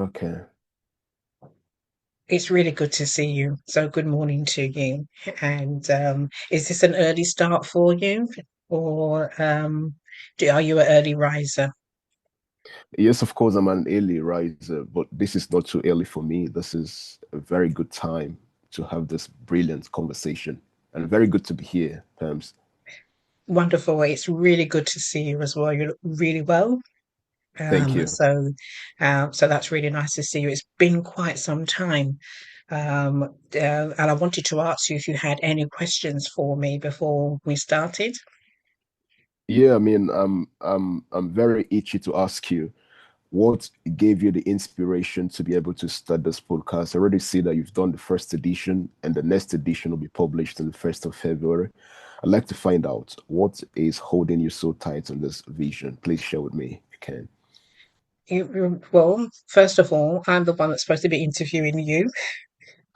Okay. It's really good to see you. So good morning to you. And is this an early start for you, or are you an early riser? Yes, of course, I'm an early riser, but this is not too early for me. This is a very good time to have this brilliant conversation and very good to be here, Pams. Wonderful. It's really good to see you as well. You look really well. Thank Um, you. so, so that's really nice to see you. It's been quite some time. And I wanted to ask you if you had any questions for me before we started. Yeah, I mean, I'm very itchy to ask you what gave you the inspiration to be able to start this podcast. I already see that you've done the first edition and the next edition will be published on the 1st of February. I'd like to find out what is holding you so tight on this vision. Please share with me if you can. Well, first of all, I'm the one that's supposed to be interviewing you.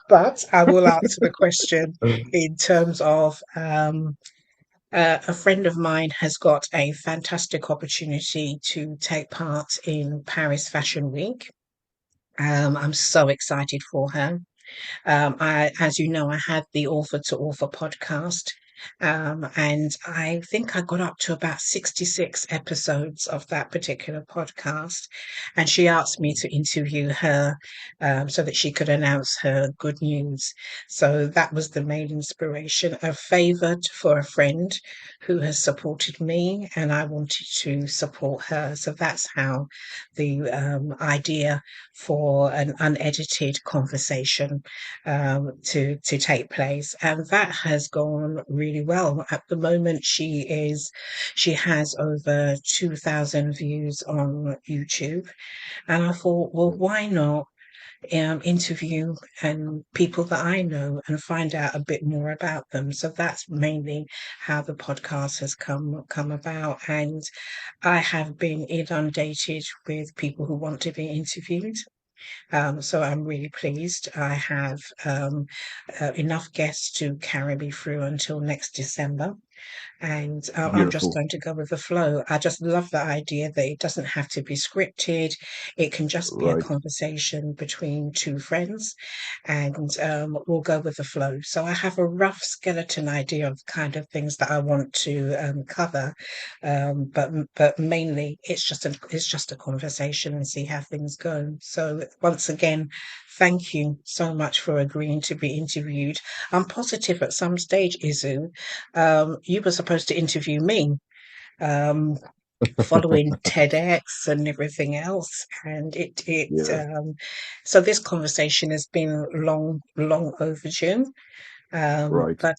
But I will answer the question in terms of a friend of mine has got a fantastic opportunity to take part in Paris Fashion Week. I'm so excited for her. As you know, I had the Author to Author podcast, and I think I got up to about 66 episodes of that particular podcast. And she asked me to interview her so that she could announce her good news. So that was the main inspiration, a favor for a friend who has supported me, and I wanted to support her. So that's how the idea for an unedited conversation to take place, and that has gone really well. At the moment, she has over 2,000 views on YouTube, and I thought, well, why not? Interview and people that I know and find out a bit more about them. So that's mainly how the podcast has come about. And I have been inundated with people who want to be interviewed. So I'm really pleased. I have enough guests to carry me through until next December. And I'm just Beautiful. going to go with the flow. I just love the idea that it doesn't have to be scripted. It can just be a Right. conversation between two friends, and we'll go with the flow. So I have a rough skeleton idea of the kind of things that I want to cover, but mainly it's just a conversation and see how things go. So once again, thank you so much for agreeing to be interviewed. I'm positive at some stage, Izu, you were supposed to interview me, um, following TEDx and everything else, and Yeah. so this conversation has been long overdue. Right. But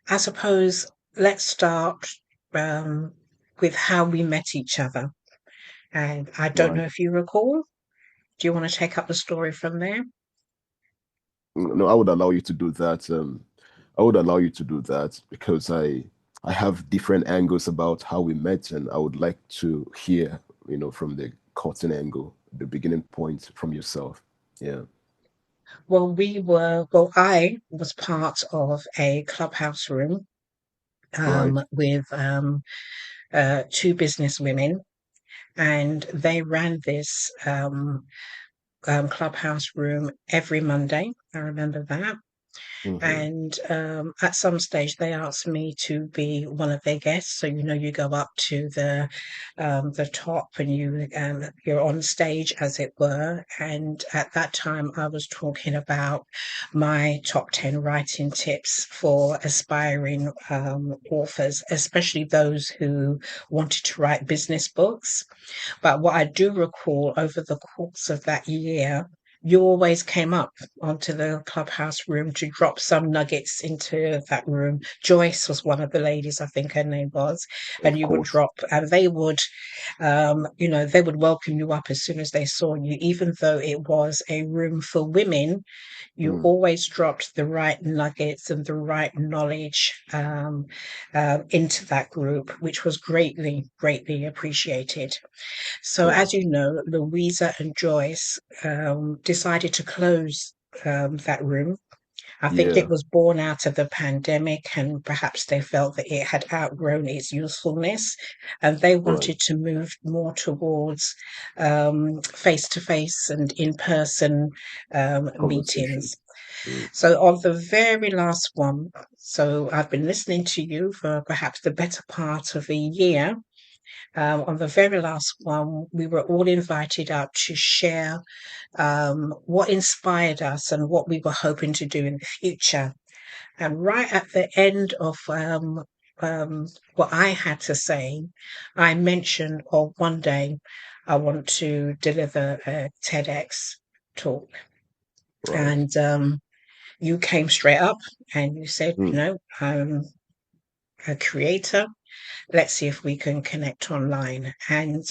I suppose let's start um, with how we met each other. And I don't Right. know if you recall. Do you want to take up the story from there? No, I would allow you to do that. I would allow you to do that because I have different angles about how we met, and I would like to hear, from the cutting angle, the beginning point from yourself. Yeah. Well, I was part of a clubhouse room Right. with two business women, and they ran this clubhouse room every Monday. I remember that. Hmm. And at some stage, they asked me to be one of their guests. So you go up to the top, and you're on stage, as it were. And at that time, I was talking about my top 10 writing tips for aspiring authors, especially those who wanted to write business books. But what I do recall over the course of that year, you always came up onto the clubhouse room to drop some nuggets into that room. Joyce was one of the ladies, I think her name was, and Of you would course. drop, and they would welcome you up as soon as they saw you, even though it was a room for women. You Mm. always dropped the right nuggets and the right knowledge into that group, which was greatly appreciated. So, Yeah. as you know, Louisa and Joyce decided to close that room I think it Yeah, was born out of the pandemic, and perhaps they felt that it had outgrown its usefulness, and they right. wanted to move more towards face to face and in person Conversation. meetings. Mm, So, on the very last one, so I've been listening to you for perhaps the better part of a year. On the very last one, we were all invited out to share what inspired us and what we were hoping to do in the future. And right at the end of what I had to say, I mentioned, oh, one day I want to deliver a TEDx talk. right. And you came straight up and you said, Mm, I'm a creator. Let's see if we can connect online. And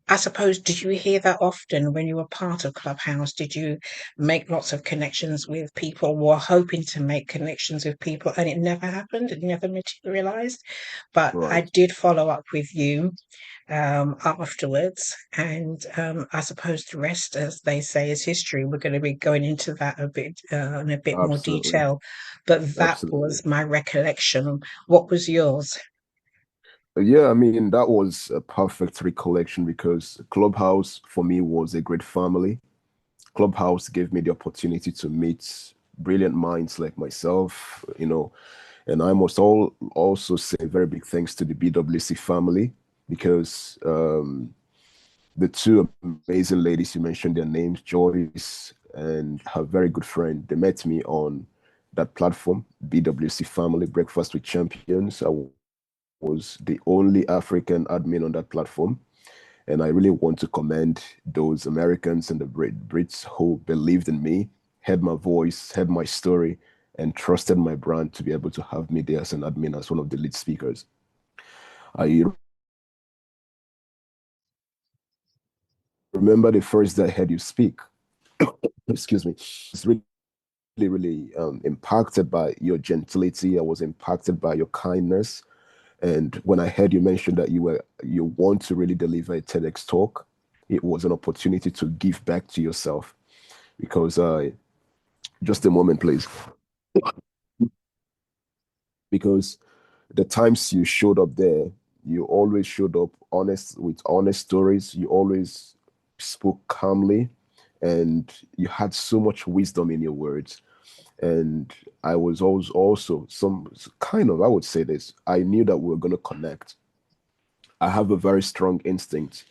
I suppose, did you hear that often when you were part of Clubhouse? Did you make lots of connections with people, were hoping to make connections with people, and it never happened? It never materialized. But I right. did follow up with you afterwards, and I suppose the rest, as they say, is history. We're going to be going into that a bit in a bit more Absolutely. detail. But that Absolutely. was my recollection. What was yours? Yeah, I mean, that was a perfect recollection because Clubhouse for me was a great family. Clubhouse gave me the opportunity to meet brilliant minds like myself, and I must also say very big thanks to the BWC family because the two amazing ladies you mentioned their names, Joyce and her very good friend, they met me on that platform, BWC Family Breakfast with Champions. I was the only African admin on that platform. And I really want to commend those Americans and the Brits who believed in me, heard my voice, heard my story, and trusted my brand to be able to have me there as an admin, as one of the lead speakers. I remember the first day I heard you speak. Excuse me. It's really impacted by your gentility. I was impacted by your kindness. And when I heard you mention that you want to really deliver a TEDx talk, it was an opportunity to give back to yourself because just a moment, please. Because the times you showed up there, you always showed up honest with honest stories. You always spoke calmly, and you had so much wisdom in your words. And I was always also some kind of, I would say this, I knew that we were going to connect. I have a very strong instinct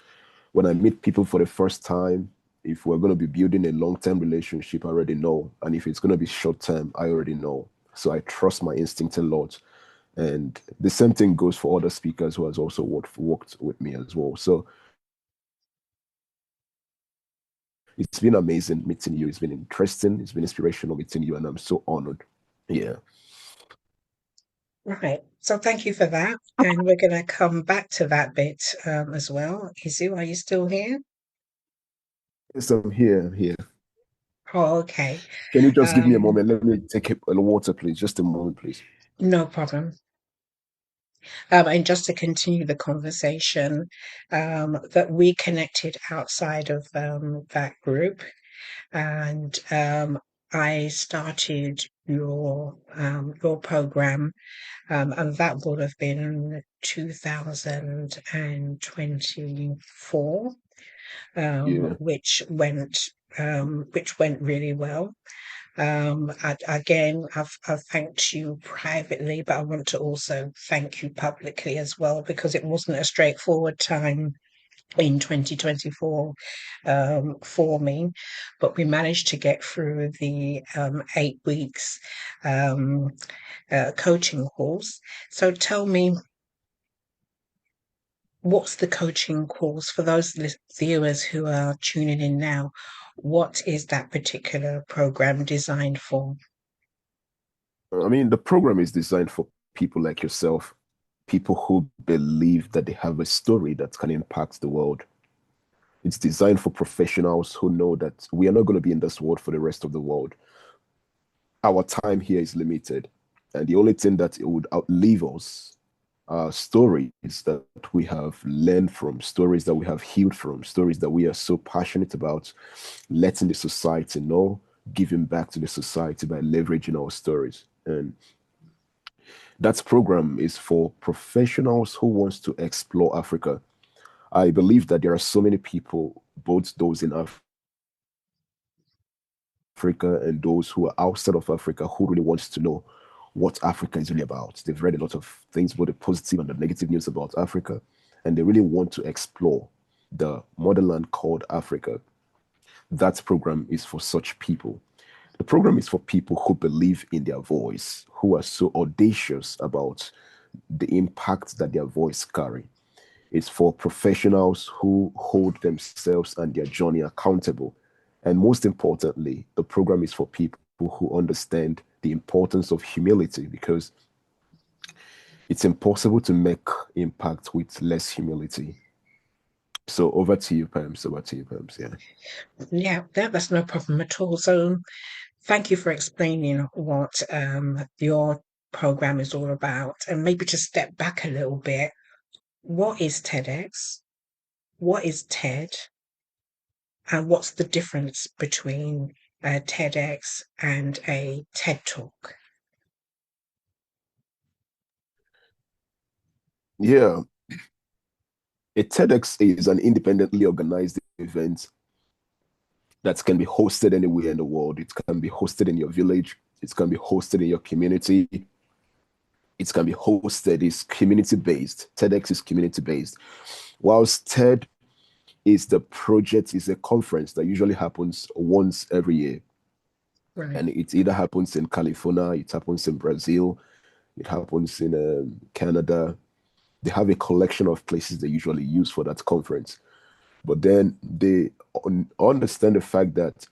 when I meet people for the first time. If we're going to be building a long-term relationship, I already know. And if it's going to be short-term, I already know. So I trust my instinct a lot. And the same thing goes for other speakers who has also worked with me as well. So it's been amazing meeting you. It's been interesting. It's been inspirational meeting you. And I'm so honored. Yeah. Right. So thank you for that. And we're going to come back to that bit as well. Izu, are you still here? Yes, I'm here. I'm here. Oh, okay. Can you just give me a Um, moment? Let me take a water, please. Just a moment, please. no problem. And just to continue the conversation, that we connected outside of that group, and I started your program, and that would have been 2024, Yeah. which went really well. Again, I've thanked you privately, but I want to also thank you publicly as well because it wasn't a straightforward time in 2024 for me, but we managed to get through the 8 weeks um, coaching course. So tell me, what's the coaching course for those viewers who are tuning in now? What is that particular program designed for? I mean, the program is designed for people like yourself, people who believe that they have a story that can impact the world. It's designed for professionals who know that we are not going to be in this world for the rest of the world. Our time here is limited, and the only thing that it would outlive us are stories that we have learned from, stories that we have healed from, stories that we are so passionate about letting the society know, giving back to the society by leveraging our stories. And that program is for professionals who wants to explore Africa. I believe that there are so many people, both those in Africa and those who are outside of Africa, who really wants to know what Africa is really about. They've read a lot of things, both the positive and the negative news about Africa, and they really want to explore the motherland called Africa. That program is for such people. The program is for people who believe in their voice, who are so audacious about the impact that their voice carry. It's for professionals who hold themselves and their journey accountable. And most importantly, the program is for people who understand the importance of humility, because it's impossible to make impact with less humility. So over to you, Pams. Over to you, Pams. Yeah. Yeah, that's no problem at all. So thank you for explaining what your program is all about. And maybe to step back a little bit, what is TEDx? What is TED? And what's the difference between a TEDx and a TED Talk? Yeah. A TEDx is an independently organized event that can be hosted anywhere in the world. It can be hosted in your village. It can be hosted in your community. It can be hosted. It's community based. TEDx is community based. Whilst TED is the project, is a conference that usually happens once every year. Right. And it either happens in California, it happens in Brazil, it happens in Canada. They have a collection of places they usually use for that conference. But then they understand the fact that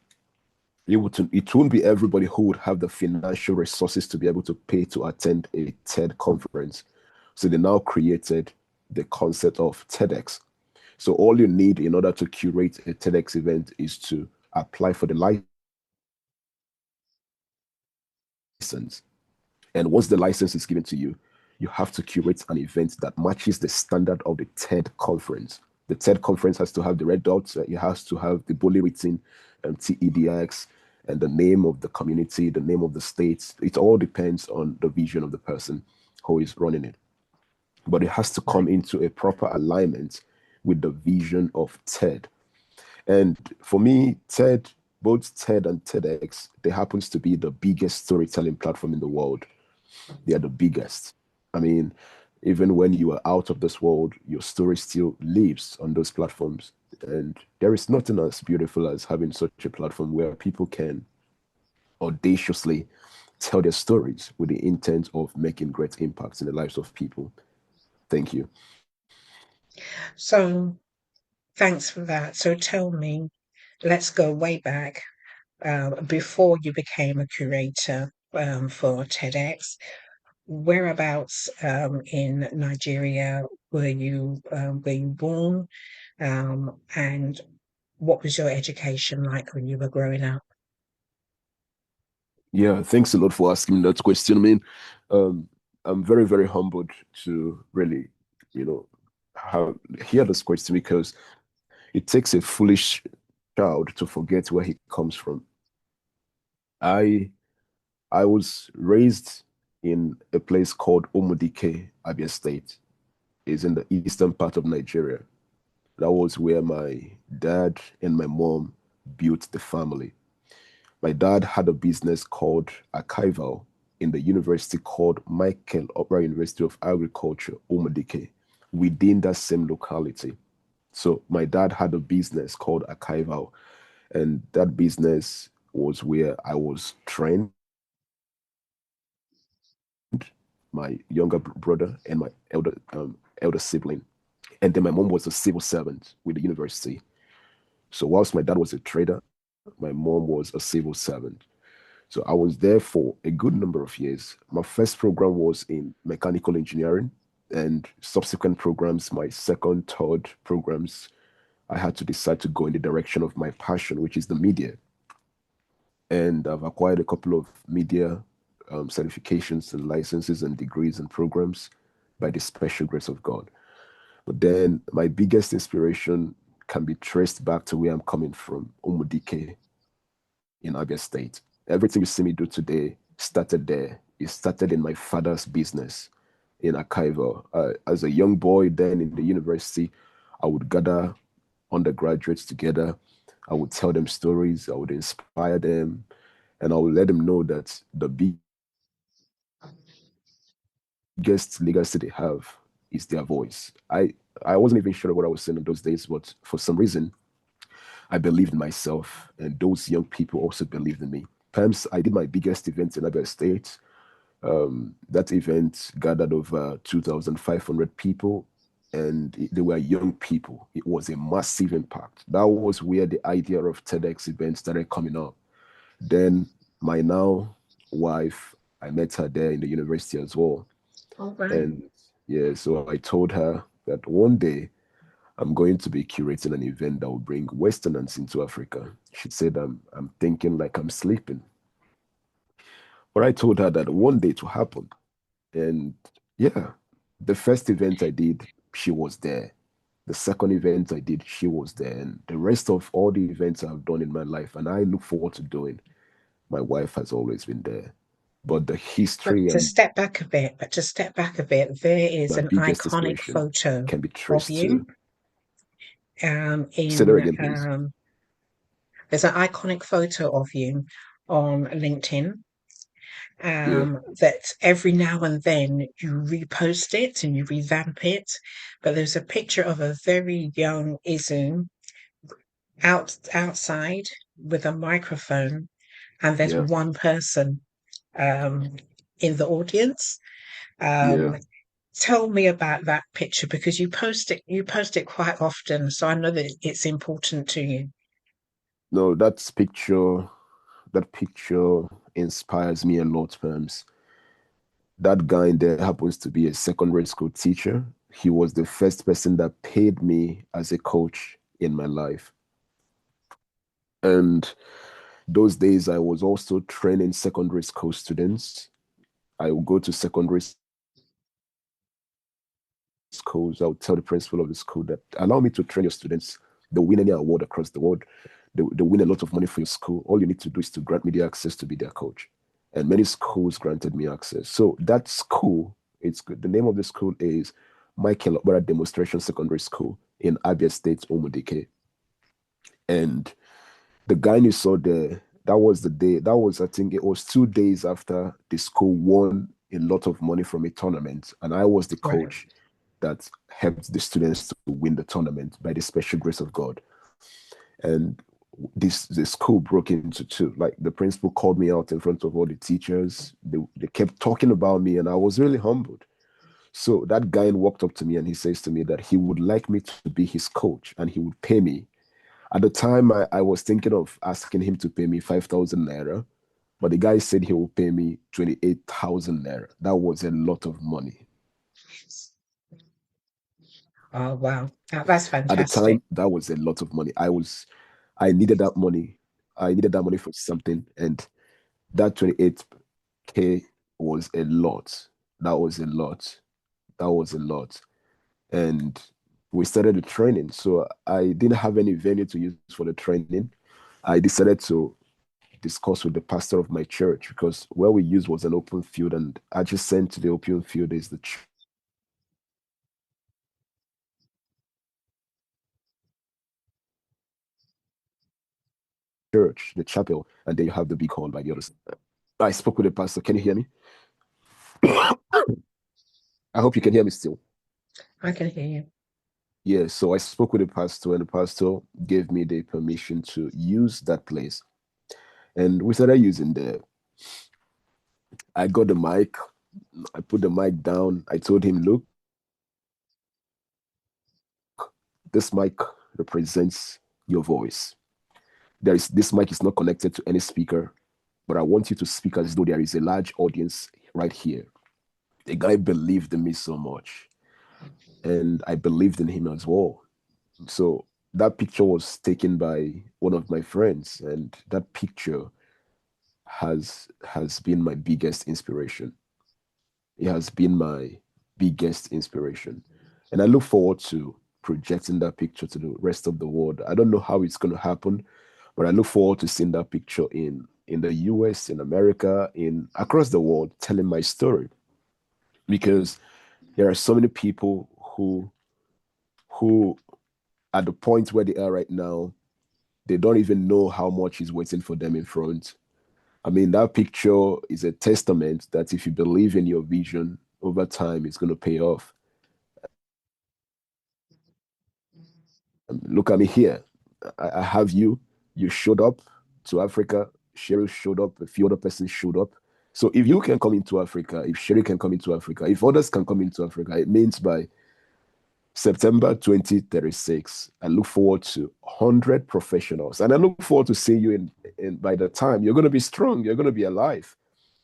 it won't be everybody who would have the financial resources to be able to pay to attend a TED conference. So they now created the concept of TEDx. So all you need in order to curate a TEDx event is to apply for the license. And once the license is given to you, you have to curate an event that matches the standard of the TED conference. The TED conference has to have the red dots, it has to have the bully written TEDx, and the name of the community, the name of the state. It all depends on the vision of the person who is running it. But it has to come Right. into a proper alignment with the vision of TED. And for me, TED, both TED and TEDx, they happens to be the biggest storytelling platform in the world. They are the biggest. I mean, even when you are out of this world, your story still lives on those platforms. And there is nothing as beautiful as having such a platform where people can audaciously tell their stories with the intent of making great impacts in the lives of people. Thank you. So thanks for that. So tell me, let's go way back before you became a curator for TEDx. Whereabouts in Nigeria were you born? And what was your education like when you were growing up? Yeah, thanks a lot for asking that question. I mean, um, I'm very, very humbled to really, you know, hear this question, because it takes a foolish child to forget where he comes from. I I was raised in a place called Omodike, Abia State. It's in the eastern part of Nigeria. That was where my dad and my mom built the family. My dad had a business called Archival in the university called Michael Opera University of Agriculture, Omodike, within that same locality. So my dad had a business called Archival, and that business was where I was trained, my younger brother and my elder sibling. And then my mom was a civil servant with the university. So whilst my dad was a trader, my mom was a civil servant. So I was there for a good number of years. My first program was in mechanical engineering, and subsequent programs, my second, third programs, I had to decide to go in the direction of my passion, which is the media. And I've acquired a couple of media certifications and licenses and degrees and programs by the special grace of God. But then my biggest inspiration can be traced back to where I'm coming from, Umudike. in Abia State. Everything you see me do today started there. It started in my father's business in Akaiva. As a young boy then in the university, I would gather undergraduates together. I would tell them stories. I would inspire them. And I would let them know that the biggest legacy they have is their voice. I wasn't even sure what I was saying in those days, but for some reason, I believed in myself, and those young people also believed in me. Times I did my biggest event in Abia State. That event gathered over 2,500 people, and they were young people. It was a massive impact. That was where the idea of TEDx events started coming up. Then my now wife, I met her there in the university as well. All right. And yeah, so I told her that one day I'm going to be curating an event that will bring Westerners into Africa. She said, I'm thinking like I'm sleeping. But I told her that one day it will happen. And yeah, the first event I did, she was there. The second event I did, she was there. And the rest of all the events I've done in my life, and I look forward to doing, my wife has always been there. But the But history to and step back a bit, there is my an biggest iconic inspiration photo can be of traced you to, say that in again, please. there's an iconic photo of you on LinkedIn Yeah, that every now and then you repost it and you revamp it. But there's a picture of a very young Izu outside with a microphone, and there's yeah, one person um, in the audience. Um, yeah. tell me about that picture because you post it quite often, so I know that it's important to you. No, that picture inspires me a lot, Perms. That guy there happens to be a secondary school teacher. He was the first person that paid me as a coach in my life. And those days, I was also training secondary school students. I would go to secondary schools. I would tell the principal of the school that allow me to train your students. They'll win any award across the world. They'll win a lot of money for your school. All you need to do is to grant me the access to be their coach. And many schools granted me access. So that school, it's good. The name of the school is Michael Okpara Demonstration Secondary School in Abia State, Omodike. And the guy you saw there, that was the day, that was, I think it was 2 days after the school won a lot of money from a tournament. And I was the Right. coach that helped the students to win the tournament by the special grace of God. And the school broke into two. Like the principal called me out in front of all the teachers. They kept talking about me, and I was really humbled. So that guy walked up to me and he says to me that he would like me to be his coach and he would pay me. At the time, I was thinking of asking him to pay me 5,000 naira, but the guy said he will pay me 28,000 naira. That was a lot of money. Oh wow, that's At the fantastic. time, that was a lot of money. I needed that money. I needed that money for something, and that 28K was a lot. That was a lot. That was a lot. And we started the training. So I didn't have any venue to use for the training. I decided to discuss with the pastor of my church because where we used was an open field, and adjacent to the open field is the church, the chapel, and then you have the big hall by the other side. I spoke with the pastor. Can you hear me? I hope you can hear me still. I can hear you. Yeah, so I spoke with the pastor, and the pastor gave me the permission to use that place. And we started using I got the mic, I put the mic down. I told him, look, this mic represents your voice. This mic is not connected to any speaker, but I want you to speak as though there is a large audience right here. The guy believed in me so much, and I believed in him as well. So that picture was taken by one of my friends, and that picture has been my biggest inspiration. It has been my biggest inspiration. And I look forward to projecting that picture to the rest of the world. I don't know how it's going to happen, But I look forward to seeing that picture in the US, in America, in across the world, telling my story. Because there are so many people who at the point where they are right now, they don't even know how much is waiting for them in front. I mean, that picture is a testament that if you believe in your vision over time, it's going to pay off. Look at me here. I have you. You showed up to Africa. Cheryl showed up. A few other persons showed up. So if you can come into Africa, if Cheryl can come into Africa, if others can come into Africa, it means by September 2036, I look forward to 100 professionals. And I look forward to seeing you in by the time you're going to be strong, you're going to be alive,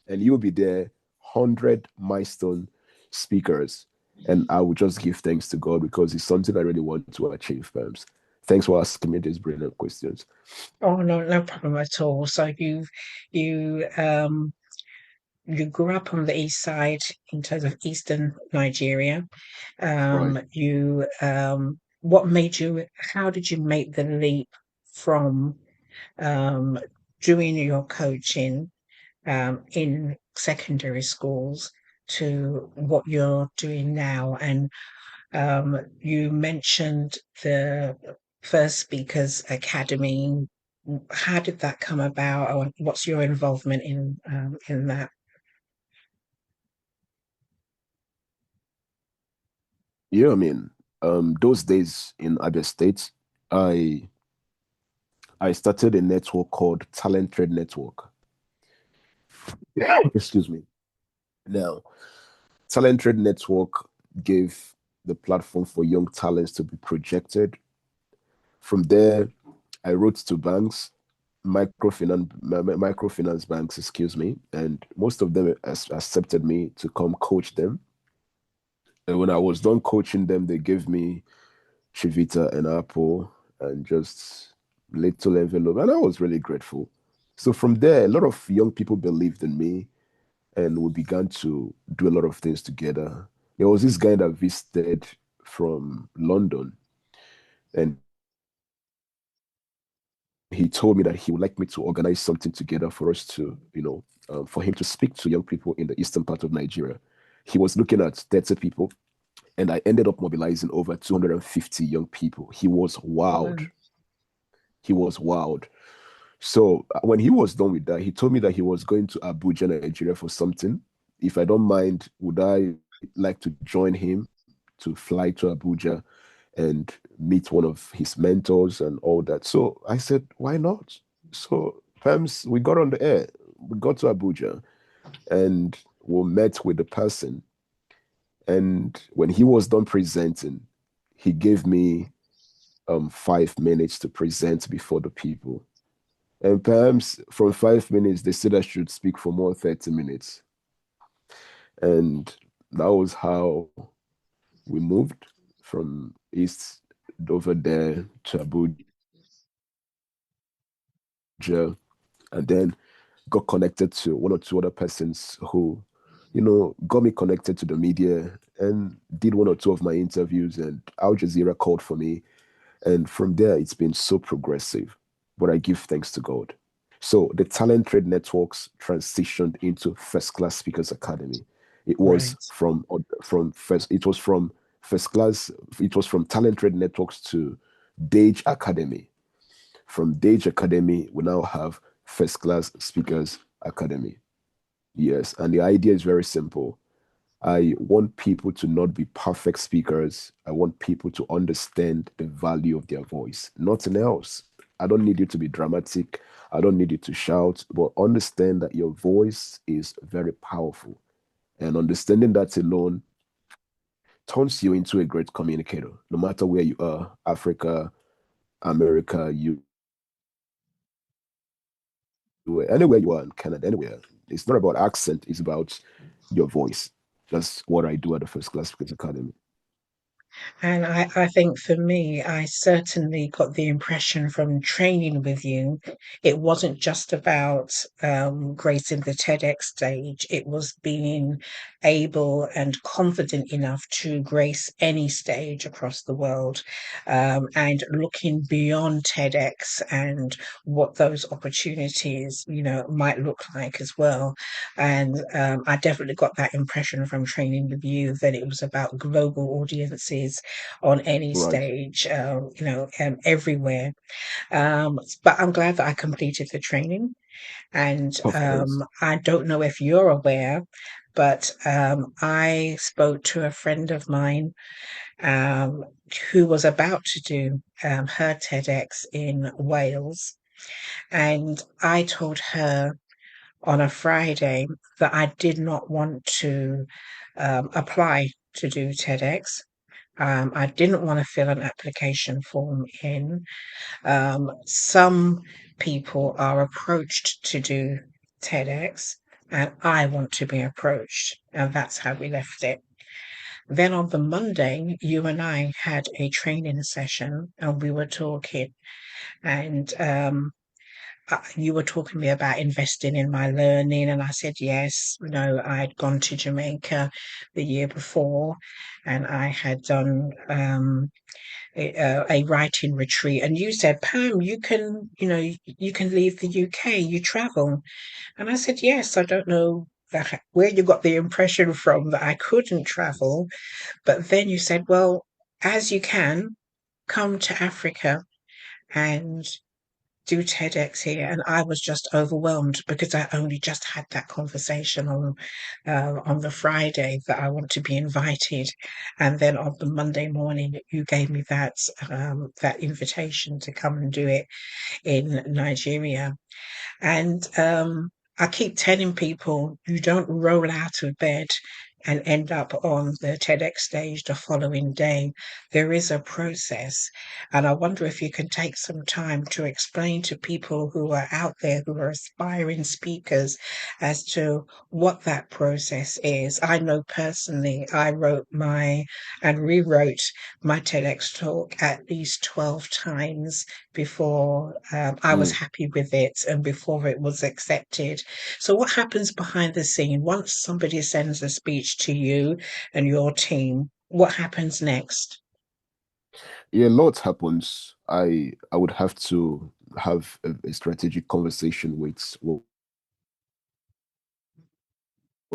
and you'll be there, 100 milestone speakers. And I will just give thanks to God because it's something I really want to achieve, Perms. Thanks for asking me these brilliant questions. Oh, no, no problem at all. So you you grew up on the east side in terms of eastern Nigeria. Right. You what made you? How did you make the leap from um, doing your coaching in secondary schools to what you're doing now? And you mentioned the First Speakers Academy. How did that come about? Or what's your involvement in that? Yeah, I mean, those days in Abia State, I I started a network called Talent Trade Network. Excuse me. Now, Talent Trade Network gave the platform for young talents to be projected. From there, I wrote to banks, microfinance banks, excuse me, and most of them accepted me to come coach them. And when I was done coaching them, they gave me Chivita and Apple and just little envelope, and I was really grateful. So from there, a lot of young people believed in me, and we began to do a lot of things together. There was this guy that visited from London, and he told me that he would like me to organize something together for us to, for him to speak to young people in the eastern part of Nigeria. He was looking at 30 people, and I ended up mobilizing over 250 young people. He was wowed. Wow. He was wowed. So when he was done with that, he told me that he was going to Abuja, Nigeria for something. If I don't mind, would I like to join him to fly to Abuja and meet one of his mentors and all that? So I said, why not? So perhaps we got on the air. We got to Abuja and we met with the person. And when he was done presenting, he gave me 5 minutes to present before the people. And perhaps from 5 minutes, they said I should speak for more 30 minutes. And that was how we moved from East over there to Abuja, and then got connected to one or two other persons who, got me connected to the media and did one or two of my interviews. And Al Jazeera called for me. And from there, it's been so progressive. But I give thanks to God. So the talent trade networks transitioned into First Class Speakers Academy. It was Right. from first class, it was from talent trade networks to Dage Academy. From Dage Academy, we now have First Class Speakers Academy. Yes, and the idea is very simple. I want people to not be perfect speakers. I want people to understand the value of their voice, nothing else. I don't need you to be dramatic. I don't need you to shout, but understand that your voice is very powerful. And understanding that alone turns you into a great communicator, no matter where you are, Africa, America, anywhere you are in Canada, anywhere. It's not about accent, it's about your voice. That's what I do at the First Class Speakers Academy. And I think for me, I certainly got the impression from training with you, it wasn't just about gracing the TEDx stage. It was being able and confident enough to grace any stage across the world, and looking beyond TEDx and what those opportunities, might look like as well. And I definitely got that impression from training with you that it was about global audiences on any Right. stage, everywhere. But I'm glad that I completed the training. And Of course. I don't know if you're aware, but I spoke to a friend of mine um, who was about to do her TEDx in Wales. And I told her on a Friday that I did not want to apply to do TEDx. I didn't want to fill an application form in. Some people are approached to do TEDx, and I want to be approached. And that's how we left it. Then on the Monday, you and I had a training session and we were talking. And you were talking to me about investing in my learning. And I said, yes, I'd gone to Jamaica the year before and I had done a writing retreat. And you said, Pam, you can leave the UK, you travel. And I said, yes, I don't know where you got the impression from that I couldn't travel. But then you said, well, as you can, come to Africa and do TEDx here. And I was just overwhelmed because I only just had that conversation on the Friday that I want to be invited. And then on the Monday morning, you gave me that invitation to come and do it in Nigeria. And I keep telling people you don't roll out of bed and end up on the TEDx stage the following day. There is a process. And I wonder if you can take some time to explain to people who are out there, who are aspiring speakers, as to what that process is. I know personally, I wrote and rewrote my TEDx talk at least 12 times before I was Mm. happy with it and before it was accepted. So, what happens behind the scene once somebody sends a speech to you and your team? What happens next? Yeah, a lot happens. I would have to have a strategic conversation with one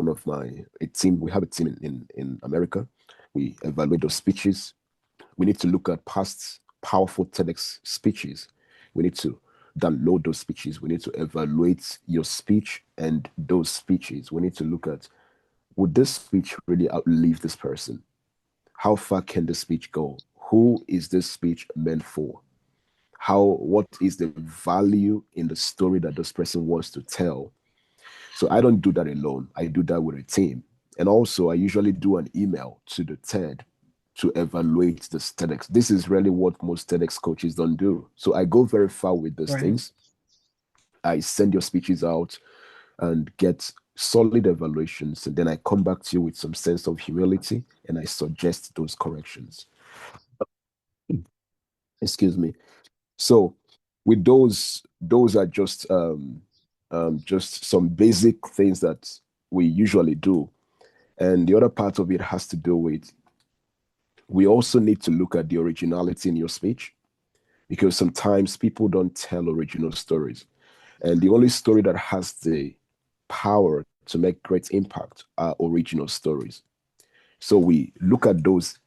of my a team. We have a team in America. We evaluate those speeches. We need to look at past powerful TEDx speeches. We need to download those speeches. We need to evaluate your speech and those speeches. We need to look at, would this speech really outlive this person? How far can the speech go? Who is this speech meant for? What is the value in the story that this person wants to tell? So I don't do that alone. I do that with a team. And also I usually do an email to the TED to evaluate the TEDx. This is really what most TEDx coaches don't do. So I go very far with these Right. things. I send your speeches out and get solid evaluations. And then I come back to you with some sense of humility and I suggest those corrections. Excuse me. So with those are just some basic things that we usually do. And the other part of it has to do with, we also need to look at the originality in your speech, because sometimes people don't tell original stories. And the only story that has the power to make great impact are original stories. So we look at those.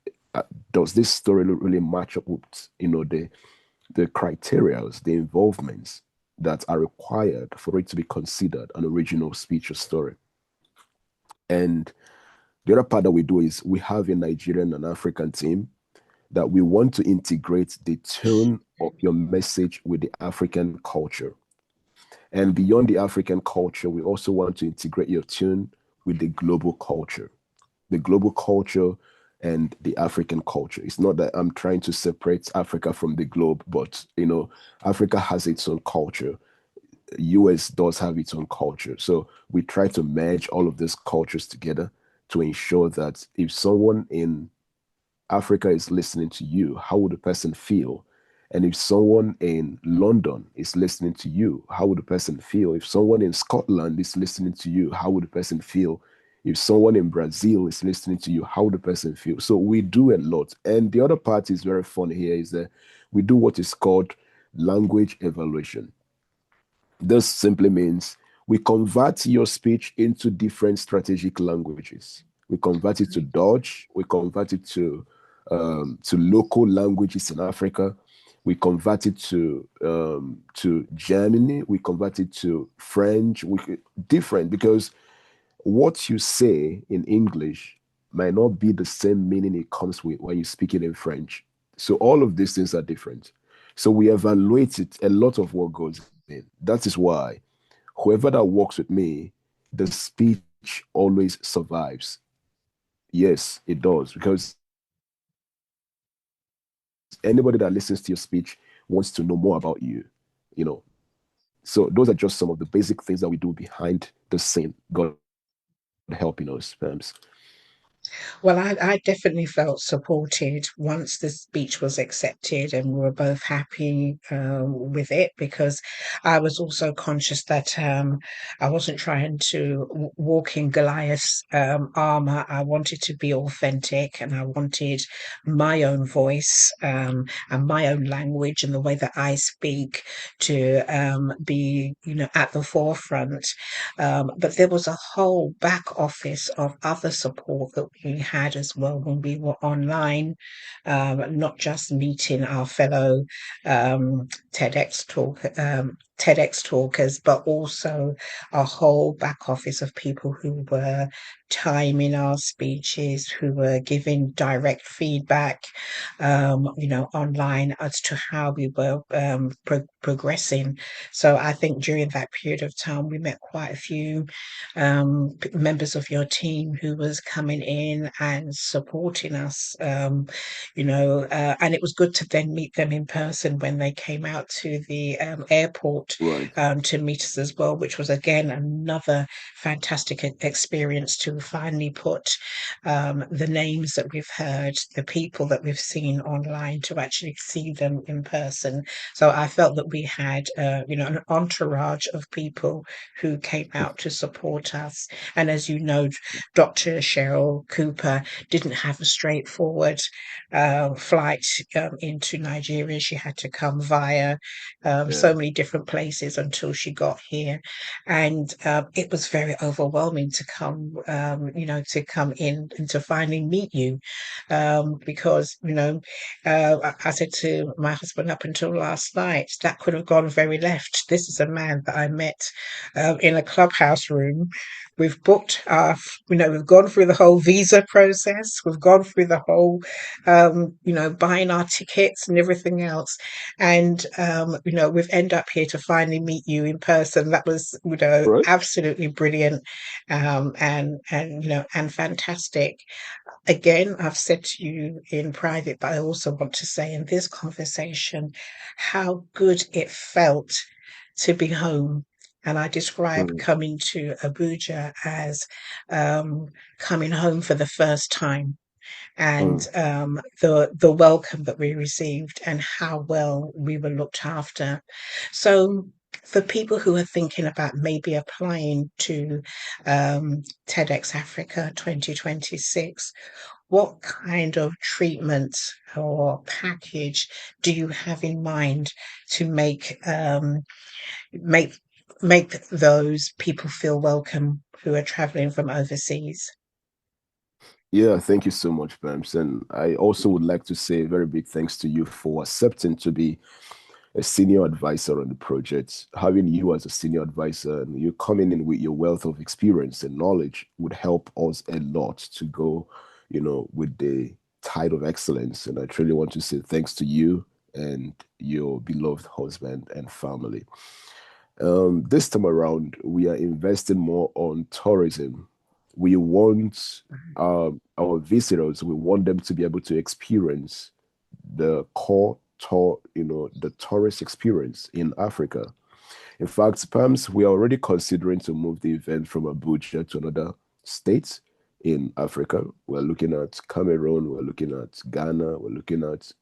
Does this story really match up with the criterias, the involvements that are required for it to be considered an original speech or story? And the other part that we do is we have a Nigerian and African team that we want to integrate the tone of your message with the African culture. And beyond the African culture, we also want to integrate your tune with the global culture. The global culture and the African culture. It's not that I'm trying to separate Africa from the globe, but Africa has its own culture. US does have its own culture. So we try to merge all of these cultures together to ensure that if someone in Africa is listening to you, how would the person feel? And if someone in London is listening to you, how would the person feel? If someone in Scotland is listening to you, how would the person feel? If someone in Brazil is listening to you, how the person feels. So we do a lot. And the other part is very funny here is that we do what is called language evaluation. This simply means we convert your speech into different strategic languages. We convert it to Dutch, we convert it to local languages in Africa, we convert it to Germany, we convert it to French, different because what you say in English might not be the same meaning it comes with when you speak it in French. So all of these things are different. So we evaluate it, a lot of what goes in. That is why whoever that works with me, the speech always survives. Yes, it does. Because anybody that listens to your speech wants to know more about you know. So those are just some of the basic things that we do behind the scene. God helping us, Pams. Well, I definitely felt supported once the speech was accepted, and we were both happy with it because I was also conscious that I wasn't trying to walk in Goliath's armor. I wanted to be authentic, and I wanted my own voice and my own language and the way that I speak to be, at the forefront. But there was a whole back office of other support that we had as well when we were online, not just meeting our fellow TEDx TEDx talkers, but also a whole back office of people who were timing our speeches, who were giving direct feedback, online as to how we were progressing. So I think during that period of time, we met quite a few members of your team who was coming in and supporting us, and it was good to then meet them in person when they came out to the airport Right. to meet us as well, which was again another fantastic experience to finally put the names that we've heard, the people that we've seen online, to actually see them in person. So I felt that we had, an entourage of people who came out to support us. And as you know, Dr. Cheryl Cooper didn't have a straightforward flight into Nigeria. She had to come via so Yeah. many different places until she got here. And it was very overwhelming to come, to come in and to finally meet you. Because, I said to my husband up until last night, that could have gone very left. This is a man that I met in a clubhouse room. We've booked we've gone through the whole visa process. We've gone through the whole, buying our tickets and everything else. And, we've ended up here to finally meet you in person. That was, Right. absolutely brilliant, and fantastic. Again, I've said to you in private, but I also want to say in this conversation how good it felt to be home. And I describe Mm, coming to Abuja as um, coming home for the first time, and mm, the welcome that we received and how well we were looked after. So for people who are thinking about maybe applying to TEDx Africa 2026, what kind of treatment or package do you have in mind to make make those people feel welcome who are traveling from overseas? Yeah, thank you so much, Pams. And I also would like to say a very big thanks to you for accepting to be a senior advisor on the project. Having you as a senior advisor and you coming in with your wealth of experience and knowledge would help us a lot to go, with the tide of excellence. And I truly want to say thanks to you and your beloved husband and family. This time around, we are investing more on tourism. We want our visitors, we want them to be able to experience the core tour, the tourist experience in Africa. In fact, perhaps we are already considering to move the event from Abuja to another state in Africa. We're looking at Cameroon, we're looking at Ghana, we're looking at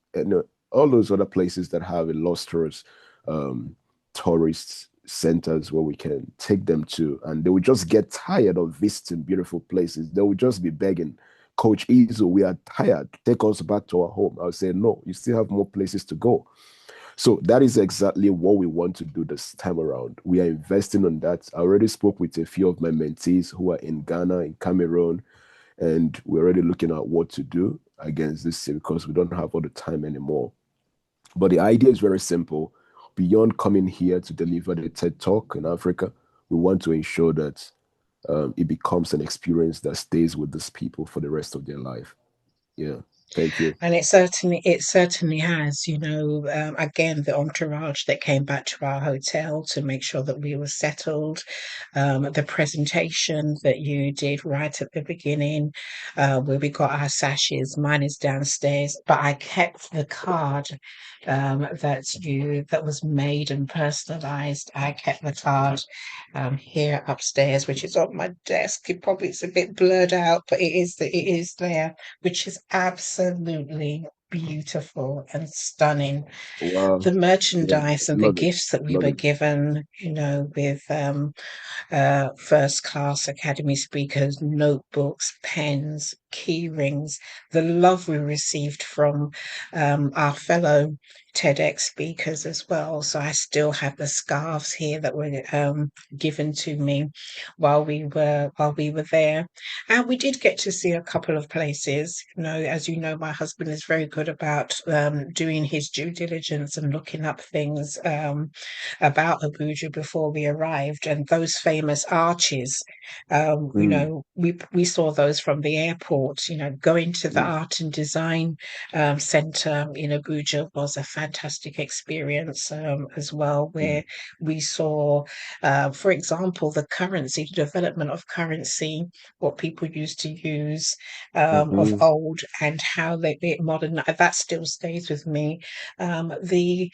all those other places that have illustrious um, tourist centers where we can take them to, and they will just get tired of visiting beautiful places. They will just be begging, Coach Izo, we are tired. Take us back to our home. I'll say, no, you still have more places to go. So that is exactly what we want to do this time around. We are investing on that. I already spoke with a few of my mentees who are in Ghana, in Cameroon, and we're already looking at what to do against this because we don't have all the time anymore. But the idea is very simple. Beyond coming here to deliver the TED Talk in Africa, we want to ensure that it becomes an experience that stays with these people for the rest of their life. Yeah. Thank you. And it certainly has, again, the entourage that came back to our hotel to make sure that we were settled, the presentation that you did right at the beginning, where we got our sashes. Mine is downstairs, but I kept the card that was made and personalized. I kept the card here upstairs, which is on my desk. It's a bit blurred out, but it is there, which is absolutely beautiful and stunning. Wow. The Yeah. merchandise and the Love it. gifts that we Love were it. given, with first class academy speakers, notebooks, pens, key rings, the love we received from our fellow TEDx speakers as well. So I still have the scarves here that were given to me while we were there, and we did get to see a couple of places. As you know, my husband is very good about doing his due diligence and looking up things about Abuja before we arrived, and those famous arches. Mm, We saw those from the airport. Going to the mm, art and design center in Abuja was a fantastic experience as well, mm, where we saw, for example, the development of currency, what people used to use of mhm. old, and how they modern. That still stays with me. The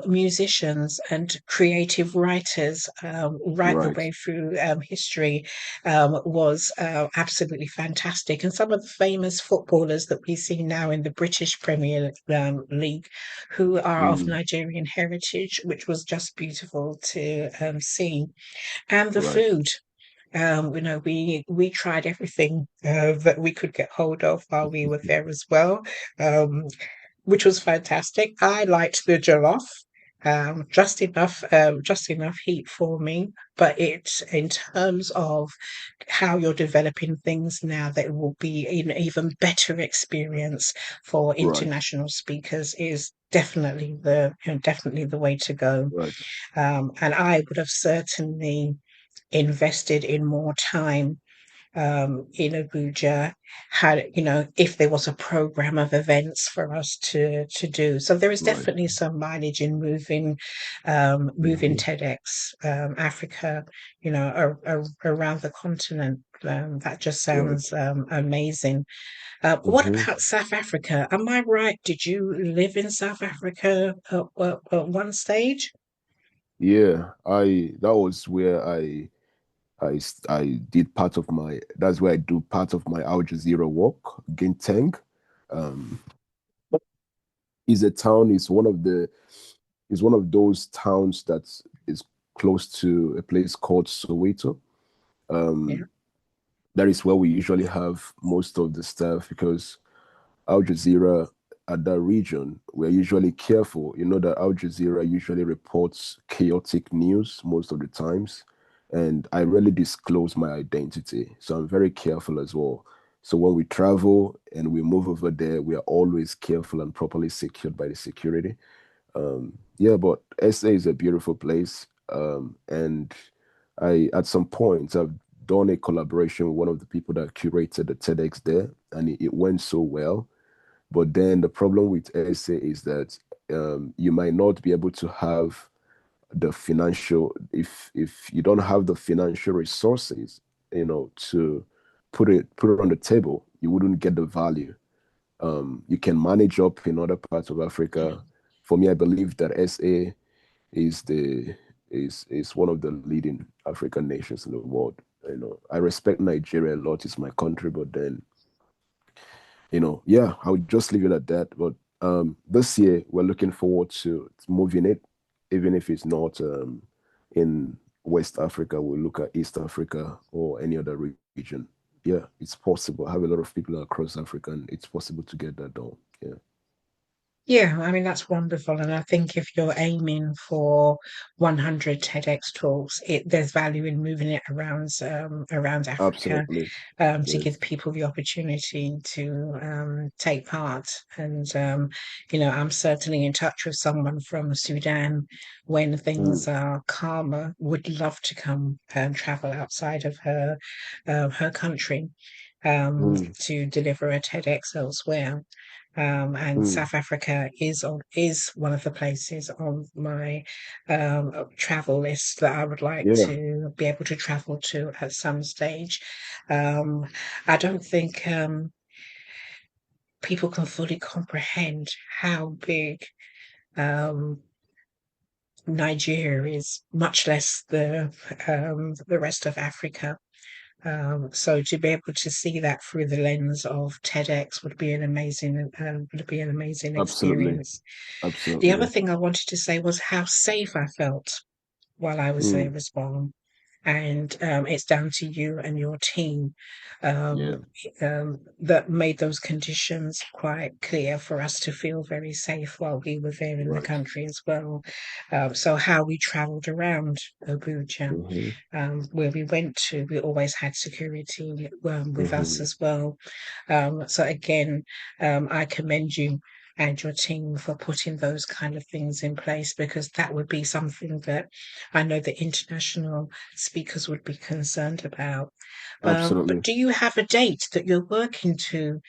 musicians and creative writers right the Right. way through history was absolutely fantastic. And some of the famous footballers that we see now in the British Premier League, who are of Mm, Nigerian heritage, which was just beautiful to see. And the right. food. We tried everything that we could get hold of while we were there as well. Um, which was fantastic. I liked the jollof, just enough heat for me. But in terms of how you're developing things now, that it will be an even better experience for Right. international speakers is definitely the way to go. Right. And I would have certainly invested in more time in Abuja, had if there was a program of events for us to do. So there is Right. definitely some mileage in moving Mhm. TEDx Africa, around the continent. That just Right. sounds amazing. What Mhm. about South Africa? Am I right? Did you live in South Africa at one stage? Yeah, I that was where I did part of my that's where I do part of my Al Jazeera work. Ginteng um is a town is one of those towns that is close to a place called Soweto. Yeah, Um that is where we usually have most of the stuff because Al Jazeera at that region, we're usually careful. You know that Al Jazeera usually reports chaotic news most of the times, and I rarely disclose my identity. So I'm very careful as well. So when we travel and we move over there, we are always careful and properly secured by the security. Yeah, but SA is a beautiful place. And I, at some point, I've done a collaboration with one of the people that curated the TEDx there, and it went so well. But then the problem with SA is that you might not be able to have the financial if you don't have the financial resources, to put it on the table, you wouldn't get the value. You can manage up in other parts of yeah. Africa. For me, I believe that SA is the is one of the leading African nations in the world. I respect Nigeria a lot; it's my country, but then yeah, I would just leave it at that. But this year, we're looking forward to moving it, even if it's not in West Africa, we look at East Africa or any other region. Yeah, it's possible. I have a lot of people across Africa, and it's possible to get that done. Yeah, Yeah, I mean, that's wonderful. And I think if you're aiming for 100 TEDx talks, there's value in moving it around Africa, absolutely. to Yes. give people the opportunity to take part. And, I'm certainly in touch with someone from Sudan when things Mm, are calmer, would love to come and travel outside of her country, mm, to deliver a TEDx elsewhere. And mm. South Africa is one of the places on my travel list that I would like Yeah, to be able to travel to at some stage. Um, I don't think people can fully comprehend how big um, Nigeria is, much less the rest of Africa. So to be able to see that through the lens of TEDx would be an amazing absolutely. experience. The other Absolutely. thing I wanted to say was how safe I felt while I was there Mm, as well. And it's down to you and your team, um, yeah, that made those conditions quite clear for us to feel very safe while we were there in the right. country as well. So how we travelled around Abuja, Mm-hmm, where we went to, we always had security with us mm-hmm. as well. So again, I commend you and your team for putting those kind of things in place, because that would be something that I know the international speakers would be concerned about. But Absolutely. do you have a date that you're working to?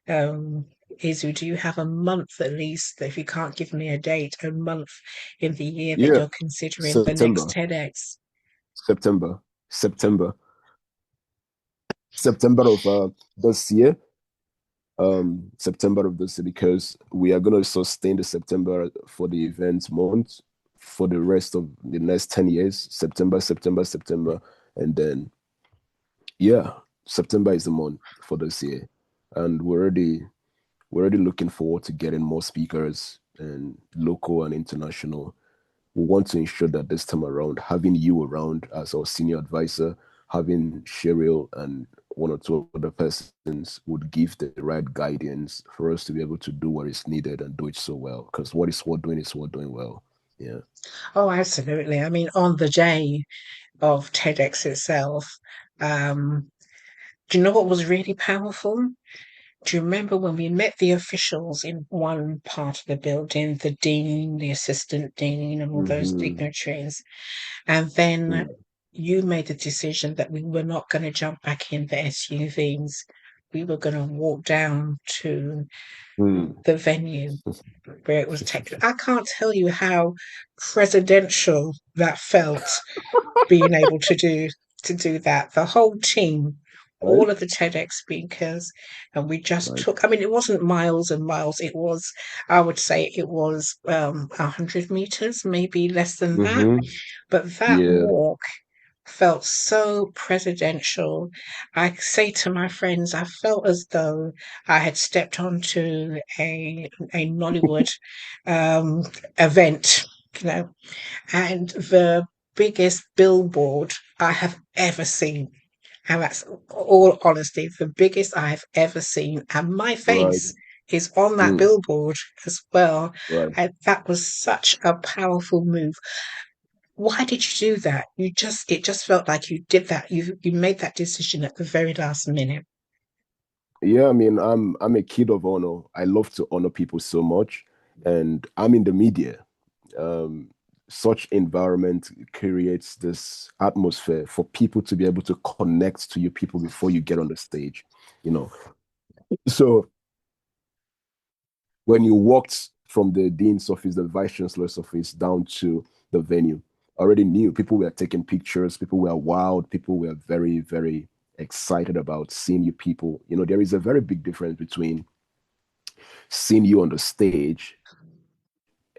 Izu, do you have a month at least? If you can't give me a date, a month in the year that Yeah, you're considering the next September, TEDx? September, September, September of this year. September of this year, because we are going to sustain the September for the event month for the rest of the next 10 years. September, September, September, and then yeah, September is the month for this year, and we're already looking forward to getting more speakers and local and international. We want to ensure that this time around, having you around as our senior advisor, having Cheryl and one or two other persons would give the right guidance for us to be able to do what is needed and do it so well. Because what is worth doing is worth doing well. Yeah. Oh, absolutely. I mean, on the day of TEDx itself, um, do you know what was really powerful? Do you remember when we met the officials in one part of the building, the dean, the assistant dean, and all those Mm-hmm. dignitaries? And then Mm, you made the decision that we were not going to jump back in the SUVs. We were going to walk down to mm. the venue where it was taken. I can't tell you how presidential that felt, being able to do that. The whole team, Right? all of the TEDx speakers, and we just Right. took. I mean, it wasn't miles and miles. It was, I would say, it was 100 meters, maybe less than that. Mm-hmm. But that Yeah. walk felt so presidential. I say to my friends, I felt as though I had stepped onto a Nollywood um, event, you know, and the biggest billboard I have ever seen. And that's all honesty, the biggest I have ever seen. And my Right. face is on that Mm, billboard as well. right. And that was such a powerful move. Why did you do that? It just felt like you did that. You made that decision at the very last minute. Yeah, I mean, I'm a kid of honor. I love to honor people so much, and I'm in the media. Um, Such environment creates this atmosphere for people to be able to connect to you people before you get on the stage, you know. So when you walked from the dean's office, the vice chancellor's office, down to the venue, I already knew people were taking pictures, people were wild, people were very, very excited about seeing you people. You know, there is a very big difference between seeing you on the stage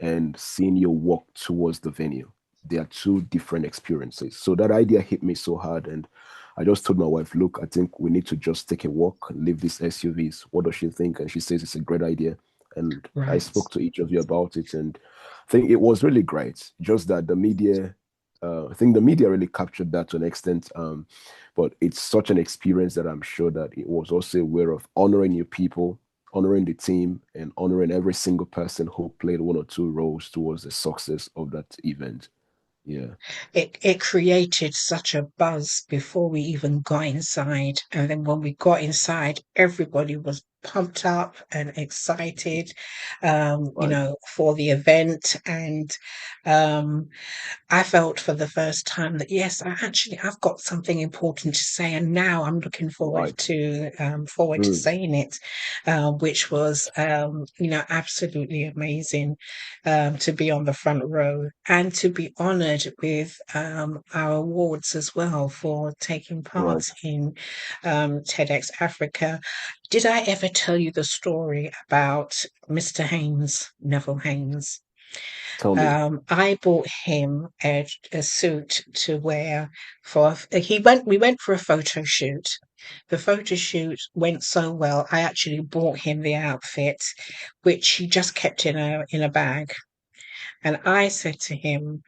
and seeing you walk towards the venue. They are two different experiences. So that idea hit me so hard. And I just told my wife, look, I think we need to just take a walk and leave these SUVs. What does she think? And she says it's a great idea. And I Right. spoke to each of you about it. And I think it was really great. Just that the media, I think the media really captured that to an extent. But it's such an experience that I'm sure that it was also a way of honoring your people, honoring the team, and honoring every single person who played one or two roles towards the success of that event. Yeah, It created such a buzz before we even got inside. And then when we got inside, everybody was pumped up and excited, right, for the event. And um, I felt for the first time that yes, I've got something important to say, and now I'm looking right. forward to Mm, saying it, which was absolutely amazing, to be on the front row and to be honoured with our awards as well for taking part right. in TEDx Africa. Did I ever tell you the story about Mr. Haynes, Neville Haynes? Tell me. I bought him a suit to wear for he went we went for a photo shoot. The photo shoot went so well, I actually bought him the outfit, which he just kept in a bag. And I said to him,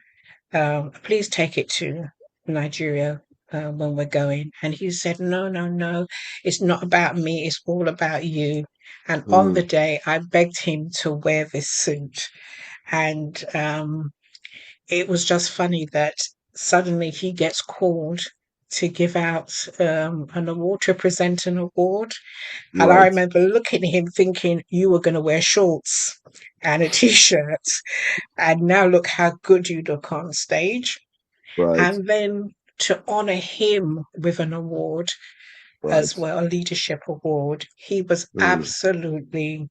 please take it to Nigeria when we're going. And he said, no, no, no, it's not about me, it's all about you. And on the Mm, day, I begged him to wear this suit. And it was just funny that suddenly he gets called to give out an award, to present an award. And I right, remember looking at him thinking, you were going to wear shorts and a t shirt. And now look how good you look on stage. right, And then to honor him with an award as right. well, a leadership award, he was Mm, absolutely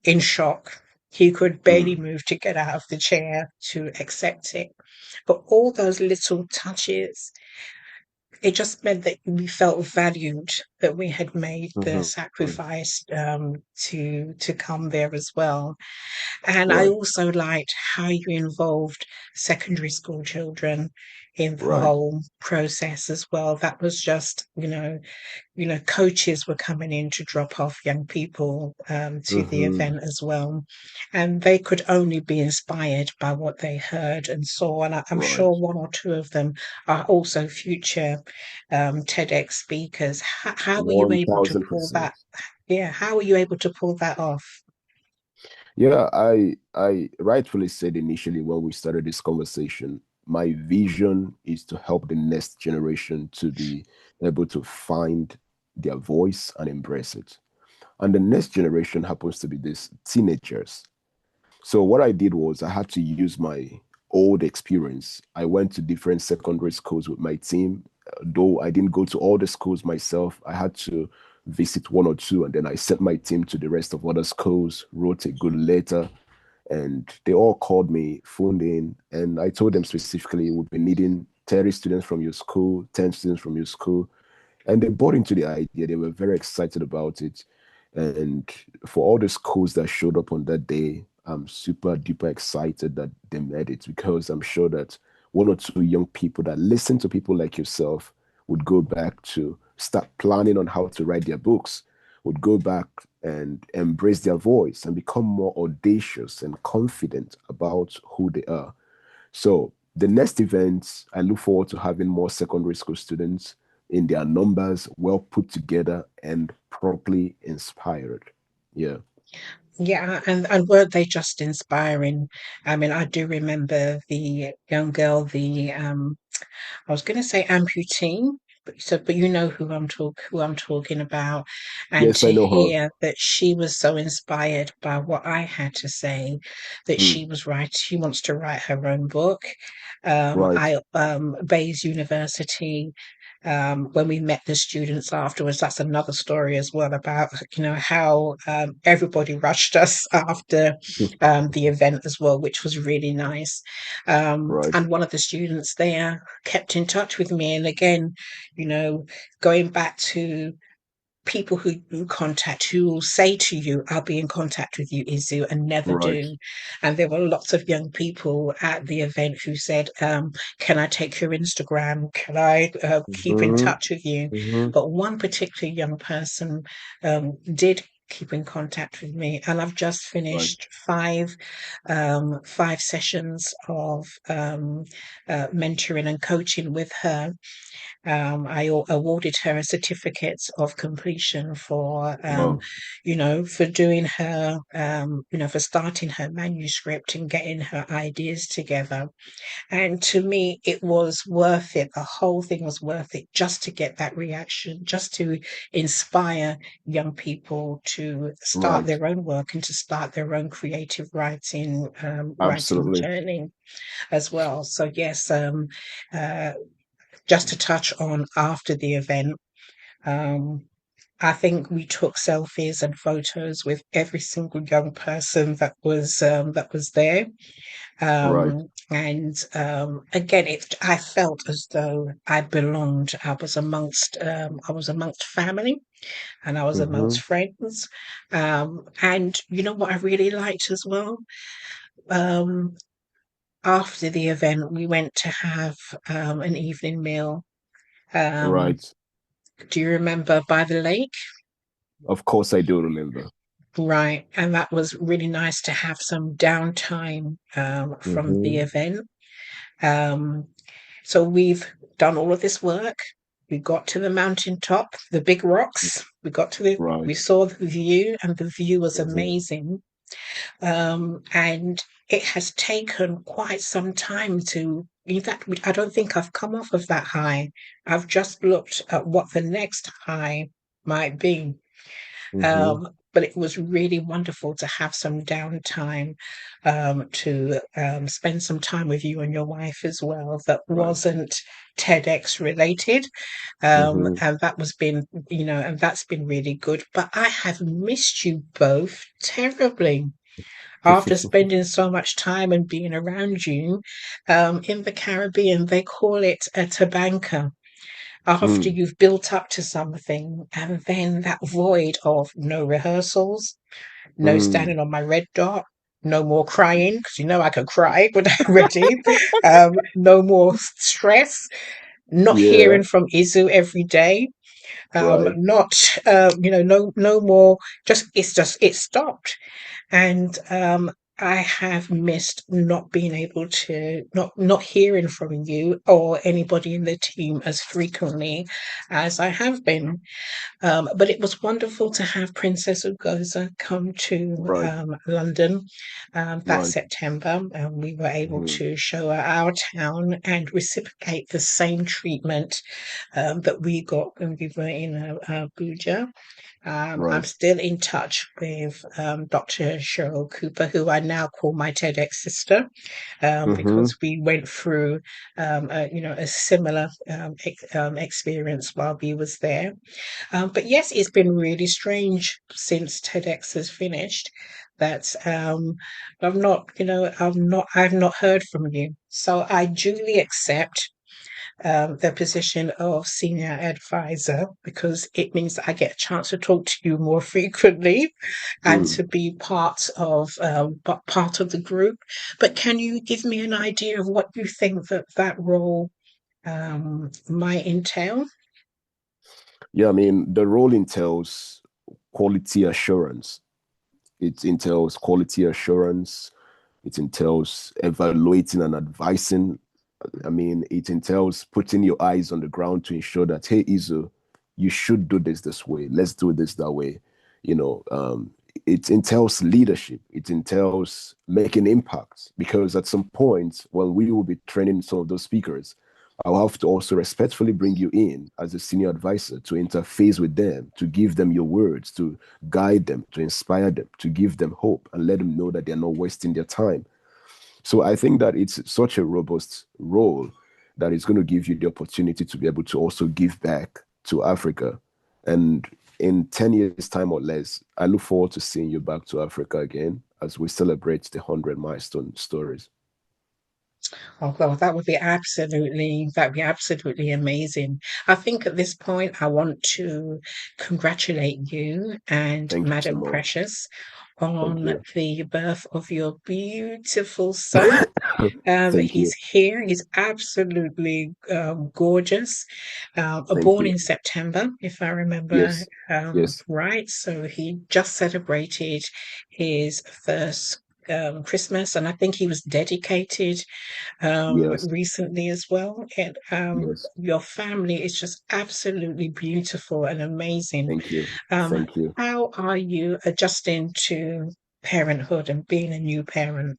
in shock. He could barely mm, move to get out of the chair to accept it. But all those little touches, it just meant that we felt valued, that we had made the mhm, mm, sacrifice to come there as well. And I right, also liked how you involved secondary school children in the right. whole process as well. That was just, coaches were coming in to drop off young people to the Hmm. event as well. And they could only be inspired by what they heard and saw. And I'm Right. sure one or two of them are also future TEDx speakers. How were you able to pull 1000%. that? Yeah, how were you able to pull that off? Yeah, I rightfully said initially when we started this conversation, my vision is to help the next generation to be able to find their voice and embrace it. And the next generation happens to be these teenagers. So what I did was I had to use my old experience. I went to different secondary schools with my team. Though I didn't go to all the schools myself, I had to visit one or two, and then I sent my team to the rest of other schools, wrote a good letter, and they all called me, phoned in, and I told them specifically, we'll be needing 30 students from your school, 10 students from your school, and they bought into the idea. They were very excited about it. And for all the schools that showed up on that day, I'm super duper excited that they made it because I'm sure that one or two young people that listen to people like yourself would go back to start planning on how to write their books, would go back and embrace their voice and become more audacious and confident about who they are. So the next event, I look forward to having more secondary school students in their numbers, well put together and properly inspired. Yeah. Yeah, and weren't they just inspiring? I mean, I do remember the young girl, the I was going to say amputee, but you know who I'm talking about, and Yes, I to know her. hear that she was so inspired by what I had to say, that Mm, she wants to write her own book. right. I Bayes University. When we met the students afterwards, that's another story as well about how everybody rushed us after the event as well, which was really nice. Right. And one of the students there kept in touch with me. And again, you know, going back to people who you contact who will say to you, I'll be in contact with you, Izu, and never Right. do. And there were lots of young people at the event who said, can I take your Instagram? Can I keep in Hmm. touch with you? Hmm. But one particular young person did keep in contact with me. And I've just Right. finished five sessions of mentoring and coaching with her. I awarded her a certificate of completion for, Wow. for doing her, for starting her manuscript and getting her ideas together. And to me, it was worth it. The whole thing was worth it just to get that reaction, just to inspire young people to start Right. their own work and to start their own creative writing Absolutely. journey as well. So yes, uh, just to touch on after the event, um, I think we took selfies and photos with every single young person that was there. Right. And again, I felt as though I belonged. I was amongst family and I was Mm-hmm. amongst friends. And you know what I really liked as well? Um, After the event, we went to have an evening meal. Um, Right. do you remember by the lake? Of course, I do remember. Right, and that was really nice to have some downtime from the Mm-hmm. event. Um, So we've done all of this work. We got to the mountaintop, the big rocks. We Right. saw the view, and the view was Mm-hmm. amazing. And it has taken quite some time to. In fact, I don't think I've come off of that high. I've just looked at what the next high might be. Mm-hmm. But it was really wonderful to have some downtime, to spend some time with you and your wife as well. That Right. wasn't TEDx related, Mm-hmm. and and that's been really good. But I have missed you both terribly after spending so much time and being around you. In the Caribbean, they call it a tabanca after Mm. you've built up to something, and then that void of no rehearsals, no Mm. standing on my red dot, no more crying, because you know I can cry when I'm ready, no more stress, not Yeah. hearing from Izu every day, Right. not, no more, it stopped. And I have missed not being able to not hearing from you or anybody in the team as frequently as I have been. But it was wonderful to have Princess Ugoza come to Right. London that Right. September, and we were able Mm-hmm. to show her our town and reciprocate the same treatment that we got when we were in Abuja. I'm Right. still in touch with Dr. Cheryl Cooper, who I now call my TEDx sister, Mm-hmm. because we went through, a similar experience while we was there. But yes, it's been really strange since TEDx has finished that I've not heard from you. So I duly accept the position of senior advisor because it means that I get a chance to talk to you more frequently and Mm. to be part of the group. But can you give me an idea of what you think that role might entail? Yeah, I mean, the role entails quality assurance. It entails quality assurance. It entails evaluating and advising. I mean, it entails putting your eyes on the ground to ensure that, hey, Izu, you should do this way. Let's do this that way. You know, it entails leadership. It entails making impacts because at some point, when we will be training some of those speakers, I'll have to also respectfully bring you in as a senior advisor to interface with them, to give them your words, to guide them, to inspire them, to give them hope and let them know that they're not wasting their time. So I think that it's such a robust role that is going to give you the opportunity to be able to also give back to Africa. And in 10 years' time or less, I look forward to seeing you back to Africa again as we celebrate the 100 milestone stories. Oh, well, that'd be absolutely amazing. I think at this point, I want to congratulate you and Thank you so Madam much. Precious Thank on you. the birth of your beautiful son. Thank He's you. here. He's absolutely gorgeous. Thank Born you. in September, if I remember Yes. Yes. right. So he just celebrated his first Christmas, and I think he was dedicated Yes. recently as well. And Yes. your family is just absolutely beautiful and amazing. Thank you. Um, Thank you. how are you adjusting to parenthood and being a new parent?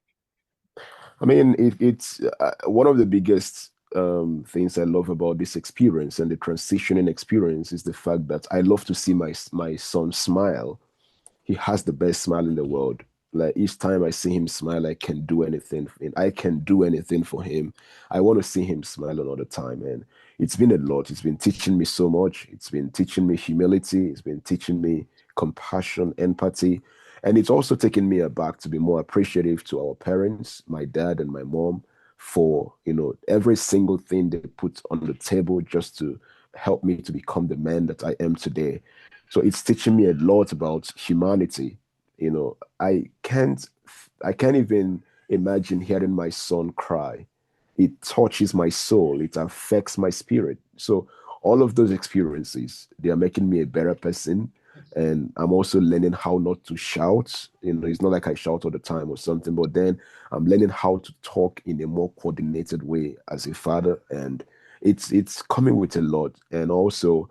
I mean, it's one of the biggest things I love about this experience and the transitioning experience is the fact that I love to see my son smile. He has the best smile in the world. Like each time I see him smile, I can do anything. I can do anything for him. I want to see him smile another time, and it's been a lot. It's been teaching me so much. It's been teaching me humility. It's been teaching me compassion, empathy, and it's also taken me aback to be more appreciative to our parents, my dad and my mom, for every single thing they put on the table just to help me to become the man that I am today. So it's teaching me a lot about humanity. I can't even imagine hearing my son cry. It touches my soul, it affects my spirit. So all of those experiences, they are making me a better person. And I'm also learning how not to shout. It's not like I shout all the time or something, but then I'm learning how to talk in a more coordinated way as a father. And it's coming with a lot. And also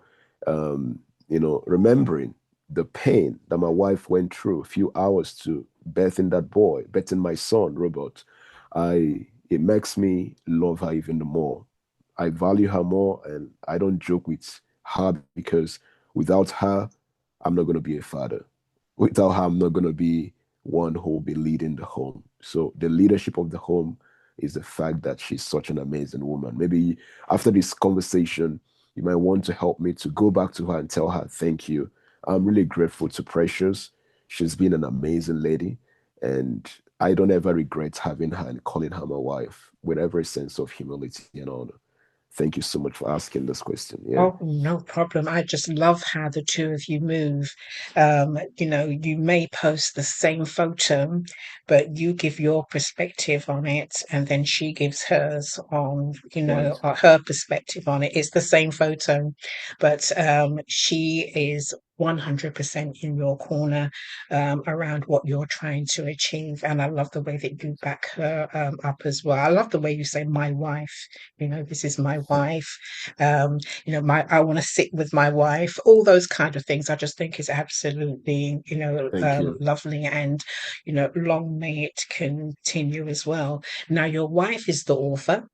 remembering the pain that my wife went through a few hours to birthing that boy, birthing my son, Robert. It makes me love her even more. I value her more, and I don't joke with her because without her, I'm not going to be a father. Without her, I'm not going to be one who will be leading the home. So the leadership of the home is the fact that she's such an amazing woman. Maybe after this conversation, you might want to help me to go back to her and tell her thank you. I'm really grateful to Precious. She's been an amazing lady, and I don't ever regret having her and calling her my wife with every sense of humility and honor. Thank you so much for asking this question. Yeah. Oh, no problem. I just love how the two of you move. You may post the same photo, but you give your perspective on it, and then she gives hers on, Right. her perspective on it. It's the same photo, but she is 100% in your corner around what you're trying to achieve. And I love the way that you back her up as well. I love the way you say, my wife, this is my wife. My I want to sit with my wife, all those kind of things. I just think is absolutely, Thank you. lovely, and long may it continue as well. Now, your wife is the author.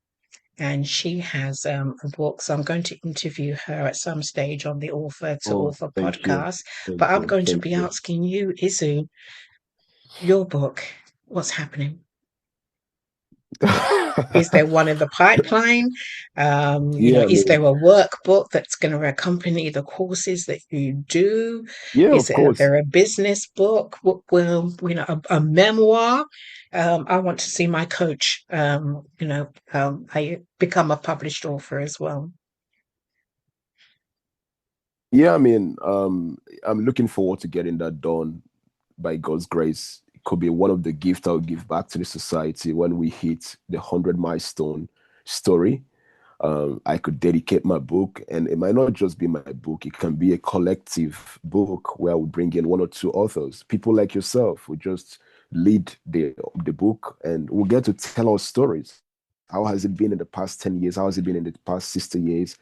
And she has a book, so I'm going to interview her at some stage on the author to Oh, author thank you. podcast. But Thank I'm you. going to Thank be you. asking you, Izu, your book, what's happening? Is there one in the pipeline? Yeah, I Is there mean, a workbook that's going to accompany the courses that you do? yeah, Is of course. there a business book? Well, a memoir? I want to see my coach. I become a published author as well. Yeah, I mean, I'm looking forward to getting that done by God's grace. It could be one of the gifts I'll give back to the society when we hit the 100 milestone story. I could dedicate my book, and it might not just be my book, it can be a collective book where I would bring in one or two authors, people like yourself who just lead the book, and we'll get to tell our stories. How has it been in the past 10 years? How has it been in the past 60 years?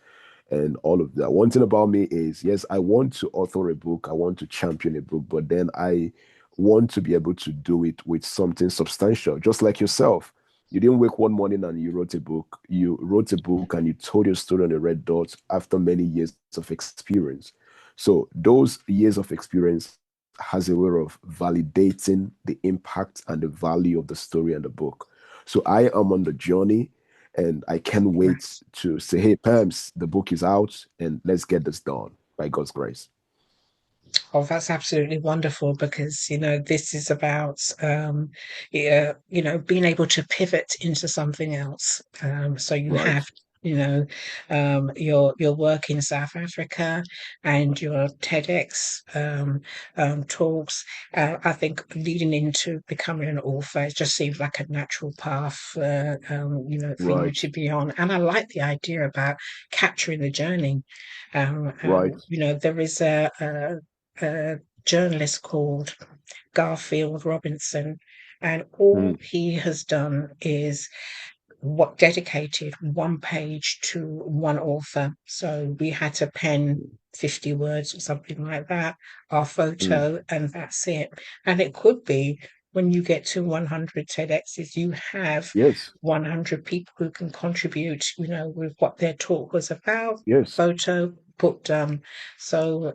And all of that. One thing about me is, yes, I want to author a book, I want to champion a book, but then I want to be able to do it with something substantial, just like yourself. You didn't wake one morning and you wrote a book. You wrote a book and you told your story on the red dot after many years of experience. So those years of experience has a way of validating the impact and the value of the story and the book. So I am on the journey and I can't wait Right. to say, hey, Pams, the book is out and let's get this done by God's grace. Oh, that's absolutely wonderful because, this is about, yeah, being able to pivot into something else. So you Right. your work in South Africa and your TEDx talks. I think leading into becoming an author, it just seems like a natural path, for you Right, to be on. And I like the idea about capturing the journey. right. There is a journalist called Garfield Robinson, and all Mm, he has done is what dedicated one page to one author. So we had to pen 50 words or something like that, our mm. photo, and that's it. And it could be when you get to 100 TEDx's, you have Yes, 100 people who can contribute, with what their talk was about, yes, photo, book done. So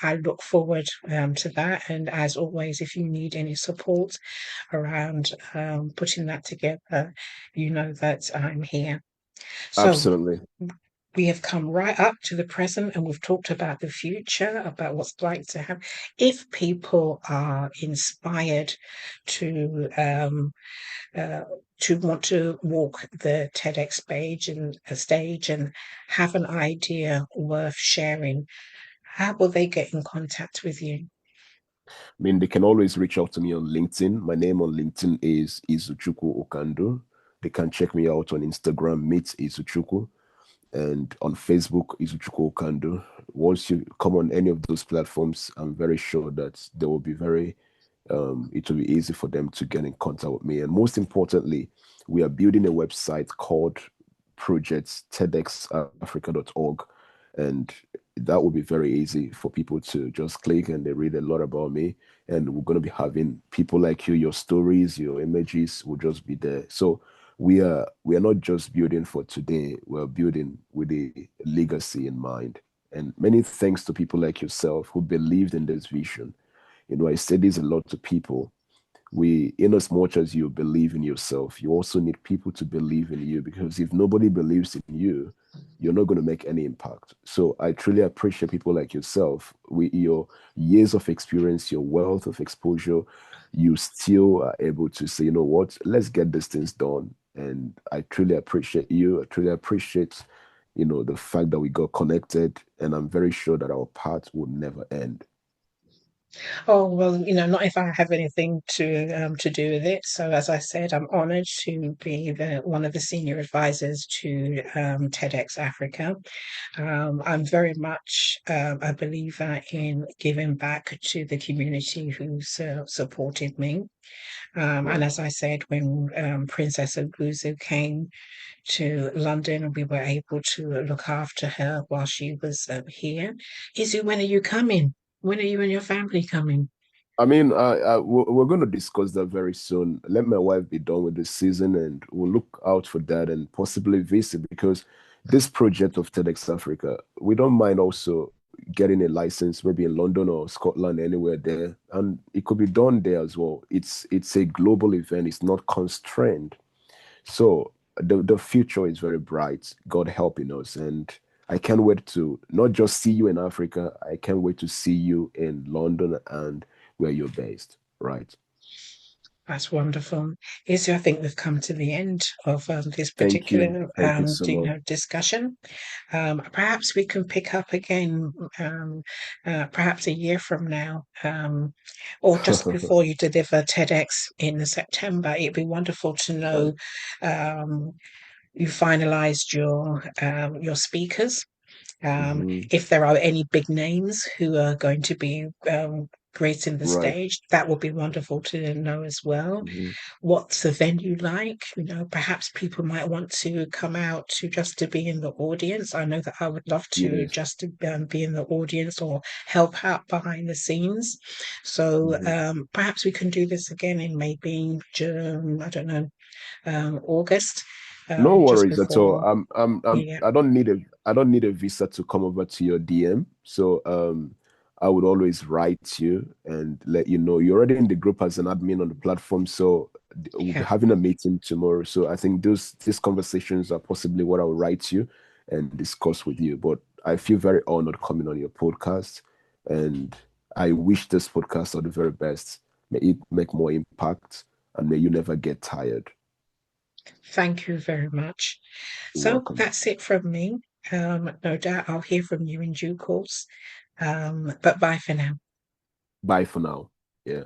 I look forward to that. And as always, if you need any support around putting that together, you know that I'm here. So absolutely. we have come right up to the present and we've talked about the future, about what's like to happen. If people are inspired to uh, to want to walk the TEDx stage and have an idea worth sharing, how will they get in contact with you? I mean, they can always reach out to me on LinkedIn. My name on LinkedIn is Izuchukwu Ukandu. They can check me out on Instagram, Meet Izuchukwu, and on Facebook, Izuchukwu Ukandu. Once you come on any of those platforms, I'm very sure that they will be it will be easy for them to get in contact with me. And most importantly, we are building a website called projects TEDxAfrica.org. And that will be very easy for people to just click and they read a lot about me. And we're going to be having people like you, your stories, your images will just be there. So we are not just building for today, we're building with a legacy in mind. And many thanks to people like yourself who believed in this vision. I say this a lot to people. In as much as you believe in yourself, you also need people to believe in you, because if nobody believes in you, you're not going to make any impact. So I truly appreciate people like yourself with your years of experience, your wealth of exposure. You still are able to say, you know what, let's get these things done. And I truly appreciate you. I truly appreciate, the fact that we got connected. And I'm very sure that our path will never end. Oh, well, not if I have anything to do with it. So, as I said, I'm honored to be one of the senior advisors to TEDx Africa. I'm very much a believer in giving back to the community who's supported me. And Right. as I said, when Princess Oguzu came to London, we were able to look after her while she was here. Izzy, when are you coming? When are you and your family coming? I mean, we're going to discuss that very soon. Let my wife be done with this season, and we'll look out for that and possibly visit, because this project of TEDx Africa, we don't mind also getting a license, maybe in London or Scotland, anywhere there, and it could be done there as well. It's a global event. It's not constrained. So the future is very bright. God helping us, and I can't wait to not just see you in Africa. I can't wait to see you in London and where you're based. Right. That's wonderful. Izzy, I think we've come to the end of this Thank you. particular Thank you so much. discussion. Perhaps we can pick up again, perhaps a year from now, or just before you deliver TEDx in September. It'd be wonderful to Right. know um, you finalised your speakers. Hmm. If there are any big names who are going to be gracing the Right. stage, that would be wonderful to know as well. Hmm. What's the venue like? Perhaps people might want to come out to be in the audience. I know that I would love to Yes. just to be in the audience or help out behind the scenes. So Hmm. perhaps we can do this again in maybe June, I don't know, August, No just worries at all. before. Yeah. I don't need a visa to come over to your DM. So I would always write you and let you know. You're already in the group as an admin on the platform, so we'll be Yeah. having a meeting tomorrow. So I think these conversations are possibly what I will write you and discuss with you. But I feel very honored coming on your podcast, and I wish this podcast all the very best. May it make more impact, and may you never get tired. Thank you very much. You're So welcome. that's it from me. No doubt I'll hear from you in due course. But bye for now. Bye for now. Yeah.